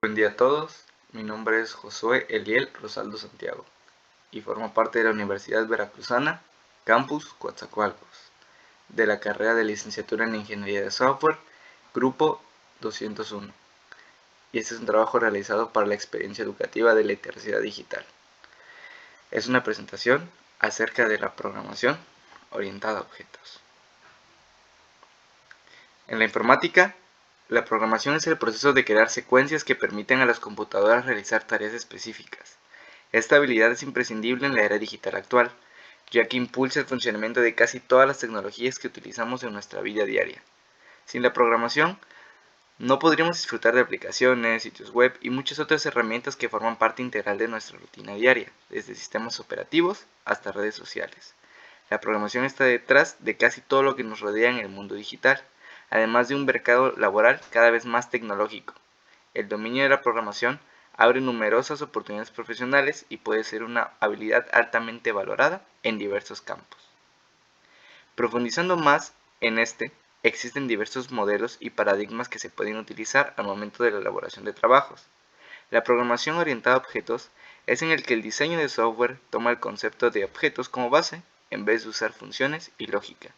Buen día a todos, mi nombre es Josué Eliel Rosaldo Santiago y formo parte de la Universidad Veracruzana, Campus Coatzacoalcos, de la carrera de Licenciatura en Ingeniería de Software, Grupo 201, y este es un trabajo realizado para la experiencia educativa de la literacia digital. Es una presentación acerca de la programación orientada a objetos. En la informática, la programación es el proceso de crear secuencias que permiten a las computadoras realizar tareas específicas. Esta habilidad es imprescindible en la era digital actual, ya que impulsa el funcionamiento de casi todas las tecnologías que utilizamos en nuestra vida diaria. Sin la programación, no podríamos disfrutar de aplicaciones, sitios web y muchas otras herramientas que forman parte integral de nuestra rutina diaria, desde sistemas operativos hasta redes sociales. La programación está detrás de casi todo lo que nos rodea en el mundo digital, además de un mercado laboral cada vez más tecnológico. El dominio de la programación abre numerosas oportunidades profesionales y puede ser una habilidad altamente valorada en diversos campos. Profundizando más en existen diversos modelos y paradigmas que se pueden utilizar al momento de la elaboración de trabajos. La programación orientada a objetos es en el que el diseño de software toma el concepto de objetos como base en vez de usar funciones y lógica.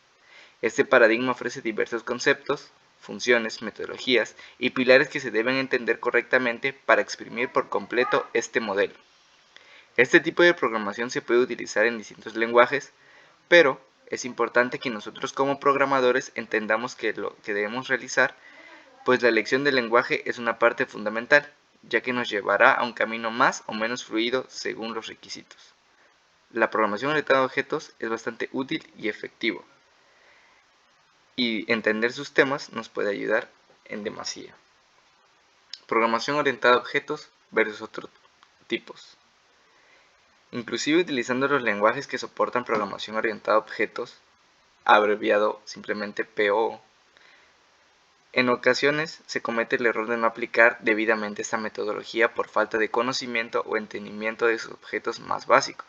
Este paradigma ofrece diversos conceptos, funciones, metodologías y pilares que se deben entender correctamente para exprimir por completo este modelo. Este tipo de programación se puede utilizar en distintos lenguajes, pero es importante que nosotros como programadores entendamos que lo que debemos realizar, pues la elección del lenguaje es una parte fundamental, ya que nos llevará a un camino más o menos fluido según los requisitos. La programación orientada a objetos es bastante útil y efectivo, y entender sus temas nos puede ayudar en demasía. Programación orientada a objetos versus otros tipos. Inclusive utilizando los lenguajes que soportan programación orientada a objetos, abreviado simplemente PO, en ocasiones se comete el error de no aplicar debidamente esta metodología por falta de conocimiento o entendimiento de sus objetos más básicos.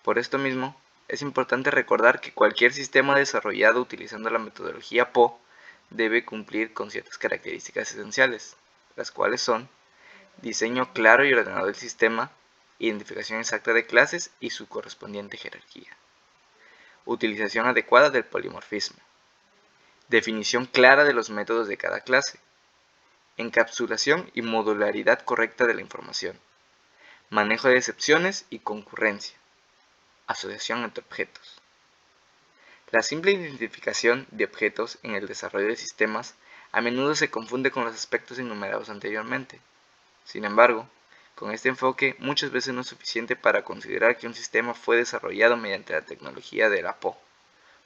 Por esto mismo, es importante recordar que cualquier sistema desarrollado utilizando la metodología PO debe cumplir con ciertas características esenciales, las cuales son diseño claro y ordenado del sistema, identificación exacta de clases y su correspondiente jerarquía, utilización adecuada del polimorfismo, definición clara de los métodos de cada clase, encapsulación y modularidad correcta de la información, manejo de excepciones y concurrencia, asociación entre objetos. La simple identificación de objetos en el desarrollo de sistemas a menudo se confunde con los aspectos enumerados anteriormente. Sin embargo, con este enfoque muchas veces no es suficiente para considerar que un sistema fue desarrollado mediante la tecnología de la PO.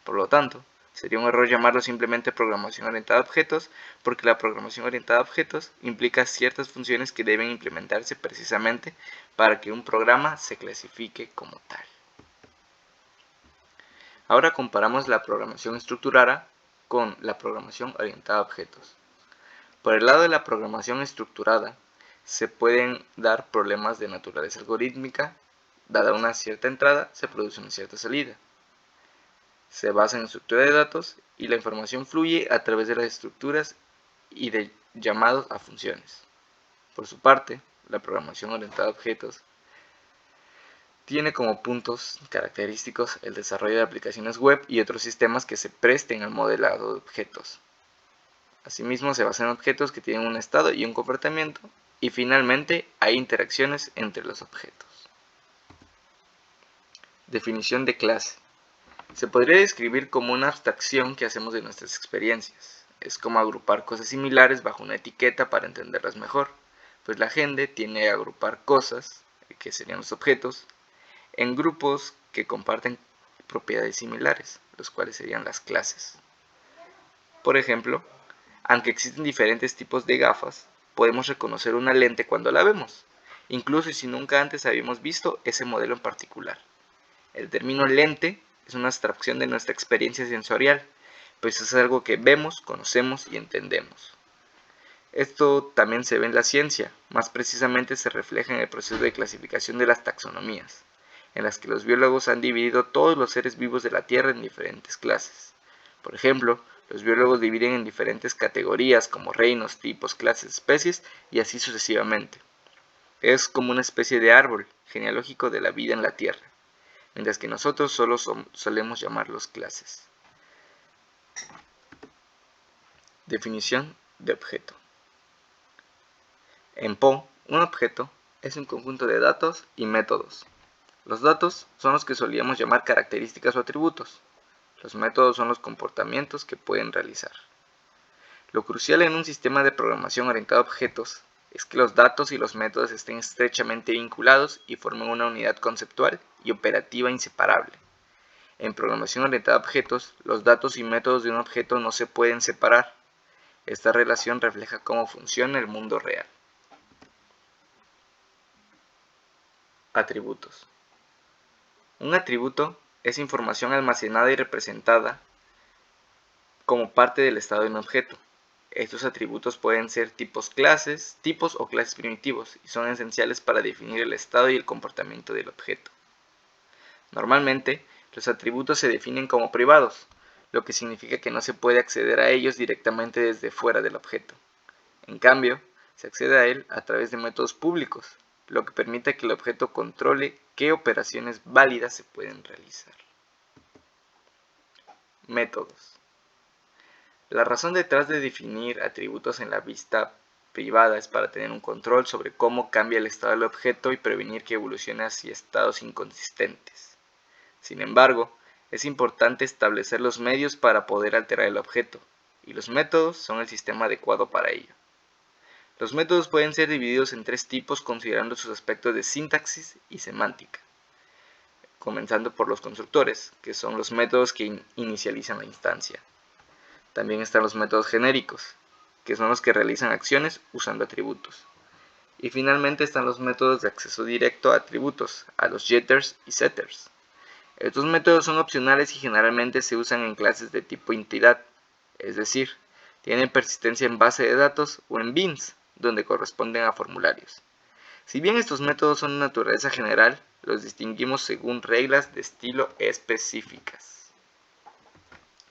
Por lo tanto, sería un error llamarlo simplemente programación orientada a objetos, porque la programación orientada a objetos implica ciertas funciones que deben implementarse precisamente para que un programa se clasifique como tal. Ahora comparamos la programación estructurada con la programación orientada a objetos. Por el lado de la programación estructurada, se pueden dar problemas de naturaleza algorítmica. Dada una cierta entrada, se produce una cierta salida. Se basa en estructura de datos y la información fluye a través de las estructuras y de llamados a funciones. Por su parte, la programación orientada a objetos tiene como puntos característicos el desarrollo de aplicaciones web y otros sistemas que se presten al modelado de objetos. Asimismo, se basa en objetos que tienen un estado y un comportamiento, y finalmente hay interacciones entre los objetos. Definición de clase. Se podría describir como una abstracción que hacemos de nuestras experiencias. Es como agrupar cosas similares bajo una etiqueta para entenderlas mejor, pues la gente tiende a agrupar cosas, que serían los objetos, en grupos que comparten propiedades similares, los cuales serían las clases. Por ejemplo, aunque existen diferentes tipos de gafas, podemos reconocer una lente cuando la vemos, incluso si nunca antes habíamos visto ese modelo en particular. El término lente es una abstracción de nuestra experiencia sensorial, pues es algo que vemos, conocemos y entendemos. Esto también se ve en la ciencia, más precisamente se refleja en el proceso de clasificación de las taxonomías, en las que los biólogos han dividido todos los seres vivos de la Tierra en diferentes clases. Por ejemplo, Los biólogos dividen en diferentes categorías como reinos, tipos, clases, especies y así sucesivamente. Es como una especie de árbol genealógico de la vida en la Tierra, mientras que nosotros solo solemos llamarlos clases. Definición de objeto. En Poe, un objeto es un conjunto de datos y métodos. Los datos son los que solíamos llamar características o atributos. Los métodos son los comportamientos que pueden realizar. Lo crucial en un sistema de programación orientado a objetos es que los datos y los métodos estén estrechamente vinculados y formen una unidad conceptual y operativa inseparable. En programación orientada a objetos, los datos y métodos de un objeto no se pueden separar. Esta relación refleja cómo funciona el mundo real. Atributos. Un atributo es información almacenada y representada como parte del estado de un objeto. Estos atributos pueden ser tipos o clases primitivos y son esenciales para definir el estado y el comportamiento del objeto. Normalmente, los atributos se definen como privados, lo que significa que no se puede acceder a ellos directamente desde fuera del objeto. En cambio, se accede a él a través de métodos públicos, lo que permite que el objeto controle qué operaciones válidas se pueden realizar. Métodos. La razón detrás de definir atributos en la vista privada es para tener un control sobre cómo cambia el estado del objeto y prevenir que evolucione hacia estados inconsistentes. Sin embargo, es importante establecer los medios para poder alterar el objeto, y los métodos son el sistema adecuado para ello. Los métodos pueden ser divididos en tres tipos considerando sus aspectos de sintaxis y semántica, comenzando por los constructores, que son los métodos que inicializan la instancia. También están los métodos genéricos, que son los que realizan acciones usando atributos. Y finalmente están los métodos de acceso directo a atributos, a los getters y setters. Estos métodos son opcionales y generalmente se usan en clases de tipo entidad, es decir, tienen persistencia en base de datos o en beans, donde corresponden a formularios. Si bien estos métodos son de naturaleza general, los distinguimos según reglas de estilo específicas.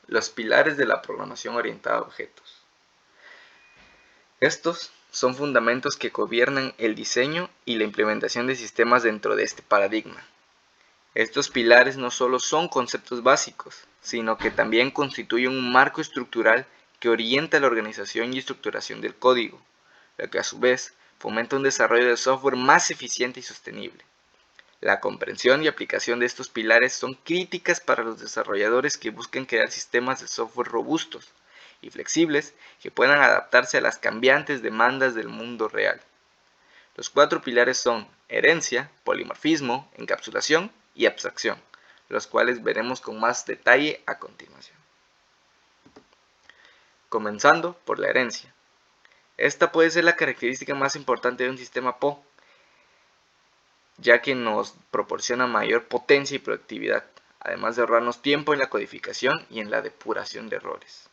Los pilares de la programación orientada a objetos. Estos son fundamentos que gobiernan el diseño y la implementación de sistemas dentro de este paradigma. Estos pilares no solo son conceptos básicos, sino que también constituyen un marco estructural que orienta la organización y estructuración del código, lo que a su vez fomenta un desarrollo de software más eficiente y sostenible. La comprensión y aplicación de estos pilares son críticas para los desarrolladores que buscan crear sistemas de software robustos y flexibles que puedan adaptarse a las cambiantes demandas del mundo real. Los cuatro pilares son herencia, polimorfismo, encapsulación y abstracción, los cuales veremos con más detalle a continuación. Comenzando por la herencia. Esta puede ser la característica más importante de un sistema PO, ya que nos proporciona mayor potencia y productividad, además de ahorrarnos tiempo en la codificación y en la depuración de errores.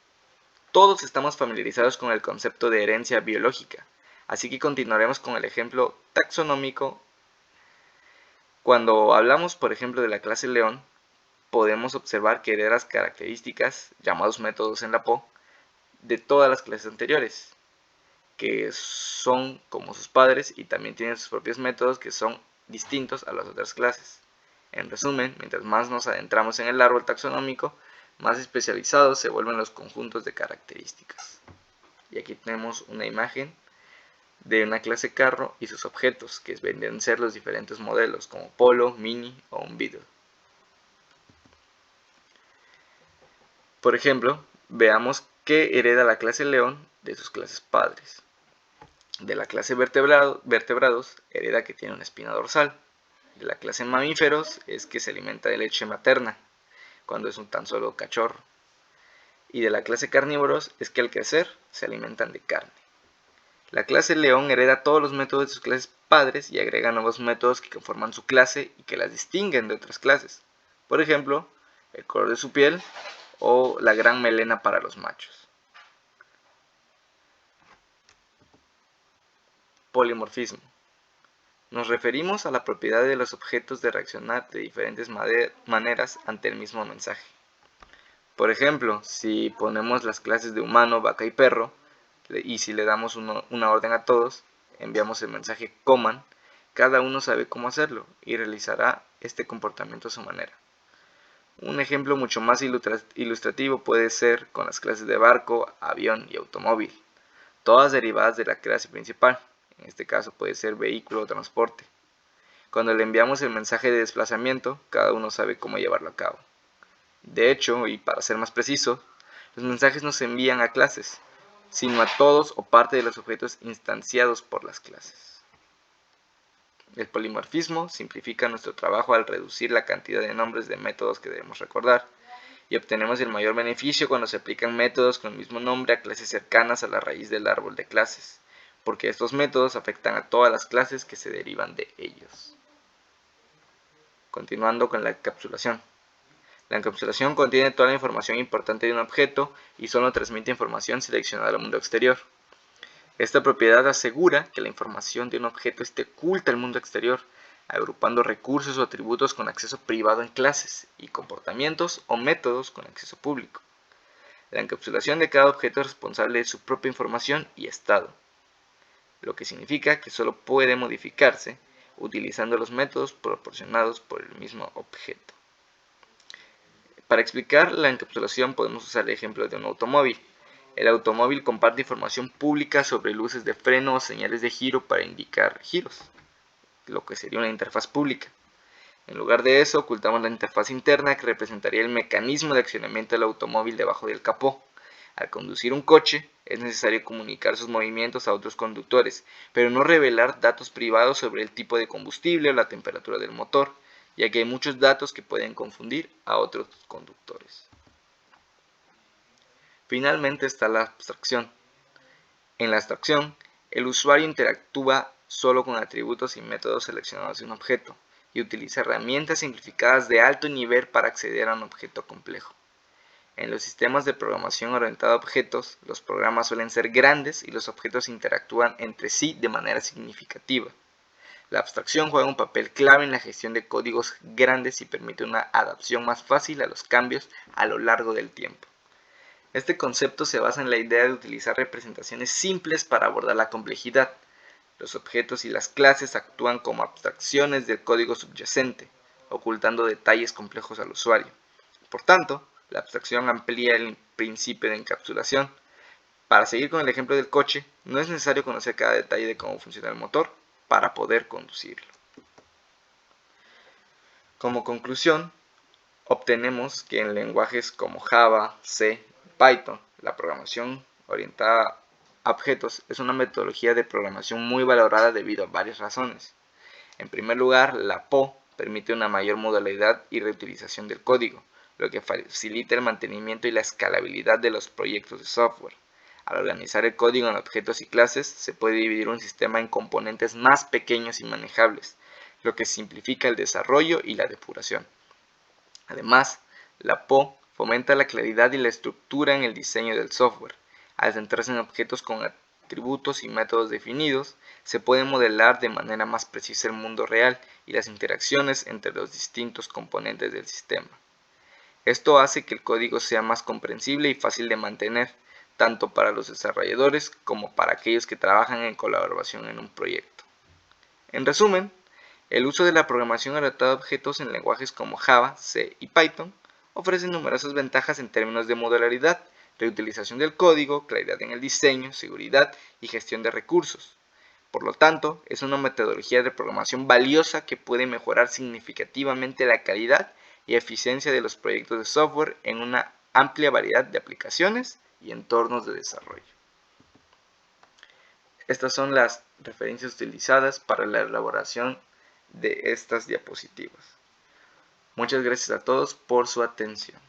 Todos estamos familiarizados con el concepto de herencia biológica, así que continuaremos con el ejemplo taxonómico. Cuando hablamos, por ejemplo, de la clase león, podemos observar que hereda las características, llamados métodos en la PO, de todas las clases anteriores, que son como sus padres y también tienen sus propios métodos que son distintos a las otras clases. En resumen, mientras más nos adentramos en el árbol taxonómico, más especializados se vuelven los conjuntos de características. Y aquí tenemos una imagen de una clase carro y sus objetos, que vendrían a ser los diferentes modelos, como Polo, Mini o un Beetle. Por ejemplo, veamos qué hereda la clase león de sus clases padres. De la clase vertebrados, hereda que tiene una espina dorsal. De la clase mamíferos es que se alimenta de leche materna, cuando es un tan solo cachorro. Y de la clase carnívoros es que al crecer se alimentan de carne. La clase león hereda todos los métodos de sus clases padres y agrega nuevos métodos que conforman su clase y que las distinguen de otras clases. Por ejemplo, el color de su piel o la gran melena para los machos. Polimorfismo. Nos referimos a la propiedad de los objetos de reaccionar de diferentes maneras ante el mismo mensaje. Por ejemplo, si ponemos las clases de humano, vaca y perro, y si le damos una orden a todos, enviamos el mensaje coman, cada uno sabe cómo hacerlo y realizará este comportamiento a su manera. Un ejemplo mucho más ilustrativo puede ser con las clases de barco, avión y automóvil, todas derivadas de la clase principal. En este caso puede ser vehículo o transporte. Cuando le enviamos el mensaje de desplazamiento, cada uno sabe cómo llevarlo a cabo. De hecho, y para ser más preciso, los mensajes no se envían a clases, sino a todos o parte de los objetos instanciados por las clases. El polimorfismo simplifica nuestro trabajo al reducir la cantidad de nombres de métodos que debemos recordar, y obtenemos el mayor beneficio cuando se aplican métodos con el mismo nombre a clases cercanas a la raíz del árbol de clases, porque estos métodos afectan a todas las clases que se derivan de ellos. Continuando con la encapsulación. La encapsulación contiene toda la información importante de un objeto y solo transmite información seleccionada al mundo exterior. Esta propiedad asegura que la información de un objeto esté oculta al mundo exterior, agrupando recursos o atributos con acceso privado en clases y comportamientos o métodos con acceso público. La encapsulación de cada objeto es responsable de su propia información y estado, lo que significa que solo puede modificarse utilizando los métodos proporcionados por el mismo objeto. Para explicar la encapsulación podemos usar el ejemplo de un automóvil. El automóvil comparte información pública sobre luces de freno o señales de giro para indicar giros, lo que sería una interfaz pública. En lugar de eso, ocultamos la interfaz interna que representaría el mecanismo de accionamiento del automóvil debajo del capó. Al conducir un coche, es necesario comunicar sus movimientos a otros conductores, pero no revelar datos privados sobre el tipo de combustible o la temperatura del motor, ya que hay muchos datos que pueden confundir a otros conductores. Finalmente está la abstracción. En la abstracción, el usuario interactúa solo con atributos y métodos seleccionados de un objeto, y utiliza herramientas simplificadas de alto nivel para acceder a un objeto complejo. En los sistemas de programación orientada a objetos, los programas suelen ser grandes y los objetos interactúan entre sí de manera significativa. La abstracción juega un papel clave en la gestión de códigos grandes y permite una adaptación más fácil a los cambios a lo largo del tiempo. Este concepto se basa en la idea de utilizar representaciones simples para abordar la complejidad. Los objetos y las clases actúan como abstracciones del código subyacente, ocultando detalles complejos al usuario. Por tanto, la abstracción amplía el principio de encapsulación. Para seguir con el ejemplo del coche, no es necesario conocer cada detalle de cómo funciona el motor para poder conducirlo. Como conclusión, obtenemos que en lenguajes como Java, C, Python, la programación orientada a objetos es una metodología de programación muy valorada debido a varias razones. En primer lugar, la PO permite una mayor modularidad y reutilización del código, lo que facilita el mantenimiento y la escalabilidad de los proyectos de software. Al organizar el código en objetos y clases, se puede dividir un sistema en componentes más pequeños y manejables, lo que simplifica el desarrollo y la depuración. Además, la PO fomenta la claridad y la estructura en el diseño del software. Al centrarse en objetos con atributos y métodos definidos, se puede modelar de manera más precisa el mundo real y las interacciones entre los distintos componentes del sistema. Esto hace que el código sea más comprensible y fácil de mantener, tanto para los desarrolladores como para aquellos que trabajan en colaboración en un proyecto. En resumen, el uso de la programación orientada a objetos en lenguajes como Java, C y Python ofrece numerosas ventajas en términos de modularidad, reutilización del código, claridad en el diseño, seguridad y gestión de recursos. Por lo tanto, es una metodología de programación valiosa que puede mejorar significativamente la calidad y eficiencia de los proyectos de software en una amplia variedad de aplicaciones y entornos de desarrollo. Estas son las referencias utilizadas para la elaboración de estas diapositivas. Muchas gracias a todos por su atención.